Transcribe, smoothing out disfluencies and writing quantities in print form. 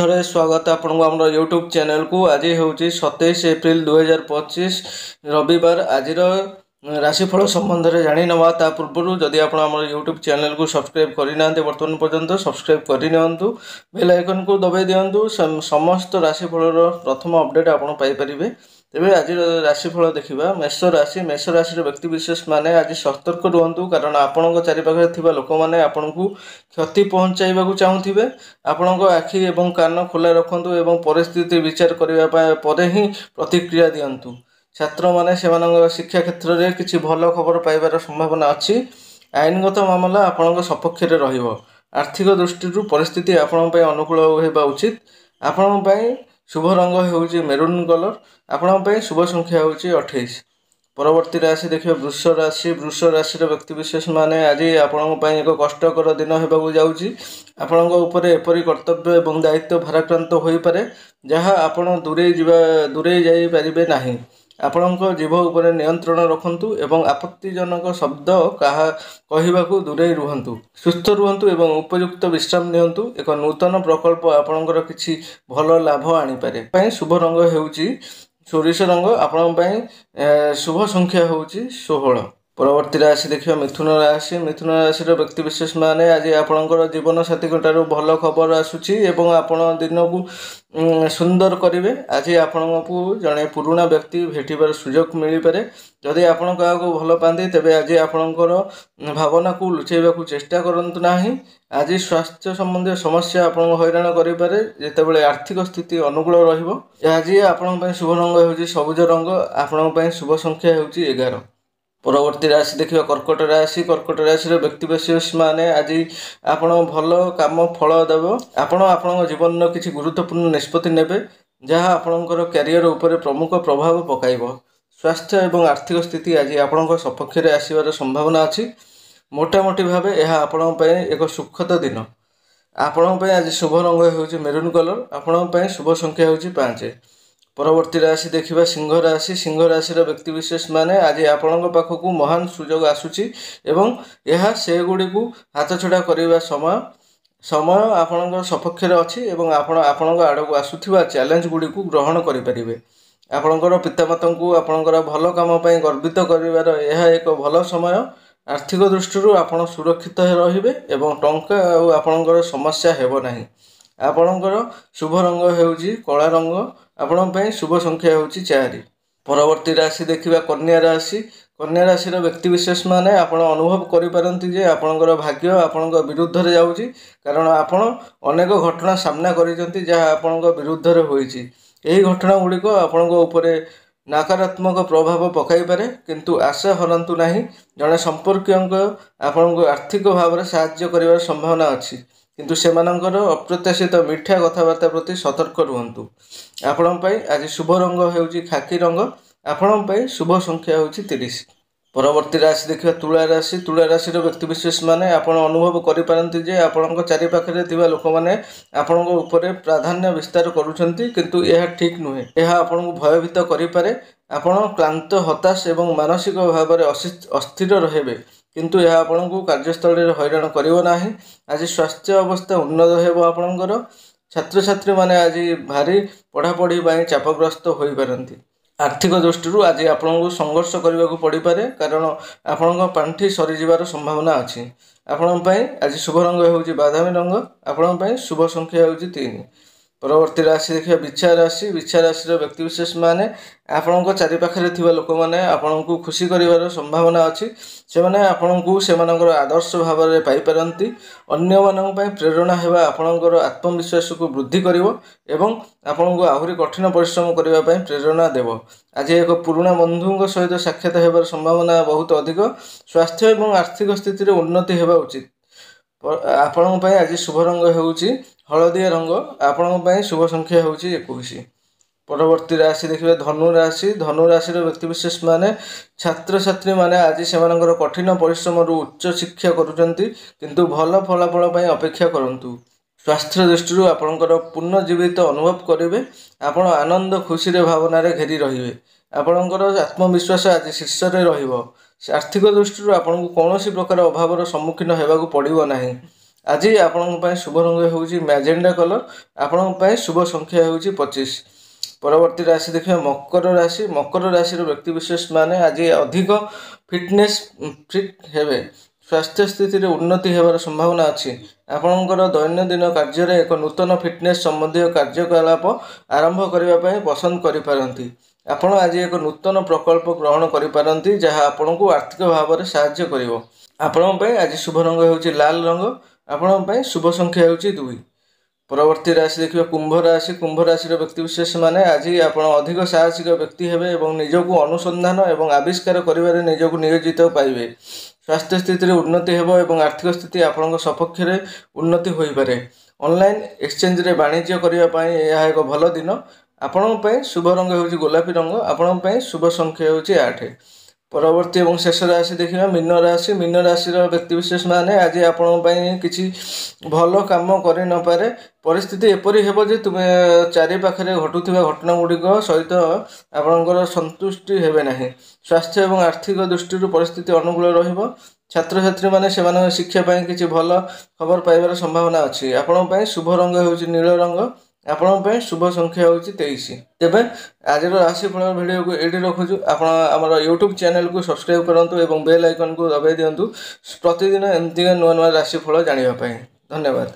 थरे स्वागत आपन आम यूट्यूब चैनल को। आज हूँ 27 एप्रिल 2025 रविवार। आज राशिफल संबंध में जाणी नवा ता पूर्व जदि आप यूट्यूब चैनल को सब्सक्राइब करना बर्तमान पर्यंत सब्सक्राइब करनी बेल आइकन को दबाई दिंतु। समस्त राशिफल प्रथम अपडेट आपड़ पाइपर। तेरे आज राशिफल देखा मेष राशि व्यक्ति विशेष माने आज सतर्क रुहतु, कारण आपण चारिपाखे थिबा लोक माने आपण को क्षति पहुंचाइबा चाहूथिबे। आपण आखि एवं कान खोला रखंतु एवं परिस्थिति विचार करने पर ही प्रतिक्रिया दिंतु। छात्र माने सेमानंग शिक्षा क्षेत्र में किसी भल खबर पाइबार संभावना अच्छी। आईनगत मामला आपण सपक्ष में रहिबो। आर्थिक दृष्टि परिस्थिति आपण अनुकूल होगा उचित। आपण शुभ रंग होउची मेरून कलर। आपण शुभ संख्या होउची 28। परवर्ती राशि देखिए वृष राशि। वृष राशि व्यक्ति विशेष माने आज आपण एक कष्टकर दिन होगा जाउची। आपण उपरे एपरी कर्तव्य एवं दायित्व भाराक्रांत हो पारे जहाँ आपण दूरे जाई पारिबे नाही। आपण जीभ उपर नियंत्रण रखंतु एवं आपत्तिजनक शब्द कहवाकू दूरे रुहंतु। सुस्थ रुहंतु एवं उपयुक्त विश्राम नियंतु। एक नूतन प्रकल्प आपणकर किछि भल लाभ आनी पारे। शुभ रंग हेउची सोरिष रंग। आपण शुभ संख्या होउची 16। परवर्ती राशि देखिए मिथुन राशि। मिथुन राशि व्यक्ति विशेष माने आज आपणकर जीवन साथी ठारू भल खबर आसुची एवं आपण दिन को सुंदर करेंगे। आज आपण को जड़े पुराणा व्यक्ति भेटार सुजोग मिल पारे। जदि आपण क्या भल पाती तेरे आज आपणकर भावना को लुचाइबा चेष्टा करंतु नाही। आज स्वास्थ्य संबंधी समस्या आपन हैरान करें जितेबाला आर्थिक स्थिति अनुकूल रहिबो। आज आपण शुभ रंग होउची सबुज रंग। आपण शुभ संख्या होउची 11। परवर्ती राशि देखिए कर्कट राशि। कर्कट राशि व्यक्ति विशेष माने आज आपण भल काम फल देव। आपण जीवन किसी गुरुत्वपूर्ण निष्पत्ति नेबे जहाँ आपणकर कैरियर उपर प्रमुख प्रभाव पकाइब। स्वास्थ्य एवं आर्थिक स्थिति आज आपण सपक्ष में आसबार संभावना अच्छी। मोटामोटी भाव यह आपण एक सुखद दिन। आपण आज शुभ रंग होउची मेरून कलर। आपण शुभ संख्या होउची 5। परवर्ती राशि देखिबा सिंह राशि। सिंह राशि व्यक्ति विशेष माने आज आपण पाखक महान सुजोग आसुची एवं यह से गुड़ी को हाथ छड़ा करने समय आपण सपक्ष अच्छी एवं आपण आड़ को आसुथिबा चैलेंज गुड़ी को ग्रहण करें। आपणकर पितामाता को आपणकर भल काम गर्वित करिवार यह एक भल समय। आर्थिक दृष्टि आपण सुरक्षित रहिबे एवं टंका आपणकर समस्या हेबो नाही। आपणकर शुभ रंग हेउची कला रंग। आपण शुभ संख्या होउची 4। परवर्ती राशि देखिबा कन्या राशि। कन्या राशि व्यक्ति विशेष माने आपण अनुभव करि पारंती जे आपणकर भाग्य आपण विरुद्ध रे जाउची, कारण आपण अनेक घटना सामना करिसंती जहाँ आपण विरुद्ध रे होईची। एही घटना गुड़िक आपण उपरे नकारात्मक प्रभाव पकाई पारे, किंतु आशा हरंतु नाही। जड़े संपर्क आपण आर्थिक भाव में साहाय्य करिवार संभावना अच्छी, किंतु सेमानंकर अप्रत्याशित मिठा कथबार्ता प्रति सतर्क रुहंतु। आपण आज शुभ रंग हेउची खाकी रंग। आपण शुभ संख्या होउची 30। परवर्ती राशि देखिए तुला राशि। तुला राशि व्यक्ति विशेष माने आपण अनुभव करि पारंती जे आपण चारिपाखे थिबा लोक माने आपण उपरे प्राधान्य विस्तार करूछंती, किंतु यह ठीक नुहे। यह आपण को भयभीत करि पारे। आपण क्लांत हताश एवं मानसिक भाव में अस्थिर रहिबे, किंतु यह आपण को कार्यस्थल में हैरान करिवो नाही। आज स्वास्थ्य अवस्था उन्नत हेबो। आपणकर छात्र छात्री माने आज भारी पढ़ापढ़ी चापग्रस्त हो पारंती। आर्थिक दृष्टि आज आपको संघर्ष करने को पड़ पारे, कारण आपण पांठि सरीजार संभावना अच्छी। आपण आज शुभ रंग होउची बादामी रंग। आपण शुभ संख्या होउची 3। परवर्ती राशि देखिए बिच्छा राशि। बिच्छा राशि व्यक्ति विशेष माने आपण चारिपाखे थिबा लोक माने आपण को खुशी करिवार संभावना अच्छी। से माने आपण को सेमानकर आदर्श भाव में पाई पारंती। अन्य मानक पई प्रेरणा हेबा आपणकर आत्मविश्वास को वृद्धि करिवो एवं आपण को आहुरी कठिन परिश्रम करबा पई प्रेरणा देव। आज एक पुराणा बंधु सहित साक्षात हेबार संभावना बहुत अधिक। स्वास्थ्य एवं आर्थिक स्थिति रे उन्नति हेबा उचित। आपण आज शुभ रंग हेउची हलदिया रंग। आपण शुभ संख्या होउची 21। परवर्ती राशि देखिए धनु राशि। धनु राशि व्यक्ति विशेष माने छात्र छात्री माने आज सेमानकर कठिन परिश्रम उच्च शिक्षा करूछंती, किंतु भल फलाफल पई अपेक्षा करंतु। स्वास्थ्य दृष्टि आपणकर पुनर्जीवित अनुभव करेंगे। आपण आनंद खुशी रे भावना रे घेरी रहिबे। आपणकर आत्मविश्वास आज शीर्ष रे रहिबो। आर्थिक दृष्टि आपन को कौन प्रकार अभाव सम्मुखीन होगा पड़ो ना। आज आपण शुभ रंग हूँ मैजेंडा कलर, आपण शुभ संख्या हूँ 25। परवर्ती राशि देखिए मकर राशि। मकर राशि व्यक्तिविशेष माने आज अधिक फिटनेस फिट हेबे, स्वास्थ्य स्थिति उन्नति होबार संभावना अच्छी। आपणकर दैनंदिन कार्य एक नूतन फिटनेस संबंधी कार्यकलाप आरंभ करने पसंद करिपारंती। आपण आज एक नूतन प्रकल्प ग्रहण करिपारंती जहाँ आपण को आर्थिक भाव में साहाय्य करिवो। आपण आज शुभ रंग हूँ लाल रंग, आपण शुभ संख्या हूँ 2। परवर्ती राशि देखिए कुंभ राशि। कुंभ राशि व्यक्तिविशेष माने आज आप अधिक साहसिक व्यक्ति हेबे और निजक अनुसंधान और आविष्कार करिबारे निजक नियोजित पाइबे। स्वास्थ्य स्थिति उन्नति हेबो और आर्थिक स्थिति आपण सपक्ष में उन्नति हो पारे। ऑनलाइन एक्सचेंज रे वाणिज्य करने यह एक भल दिन। आपण शुभ रंग हूँ गोलापी रंग, आपण शुभ संख्या हूँ 8। परवर्ती और शेष राशि देखिए मीन राशि। मीन राशि व्यक्तिविशेष माने आज आपण किसी भल कम कर न पारे, परिस्थिति एपरी हेबो जे तुमे चारि पाखरे घटुथिबा घटना गुड़िक सहित आपणकर संतुष्टि हेबे नाही। स्वास्थ्य और आर्थिक दृष्टि परिस्थिति अनुकूल रहिबो। छात्र छात्री माने सेमान शिक्षा पाई किसी भल खबर पाइबार संभावना अच्छी। आपण शुभ रंग हूँ नील रंग, आपण शुभ संख्या हूँ 23। तेबे आज राशिफल वीडियो को ये रखुचु। आप यूट्यूब चैनल को सब्सक्राइब करूँ और बेल आइकन को दबाई दिंतु प्रतिदिन एमती नुआ नुआ राशिफल जानापी। धन्यवाद।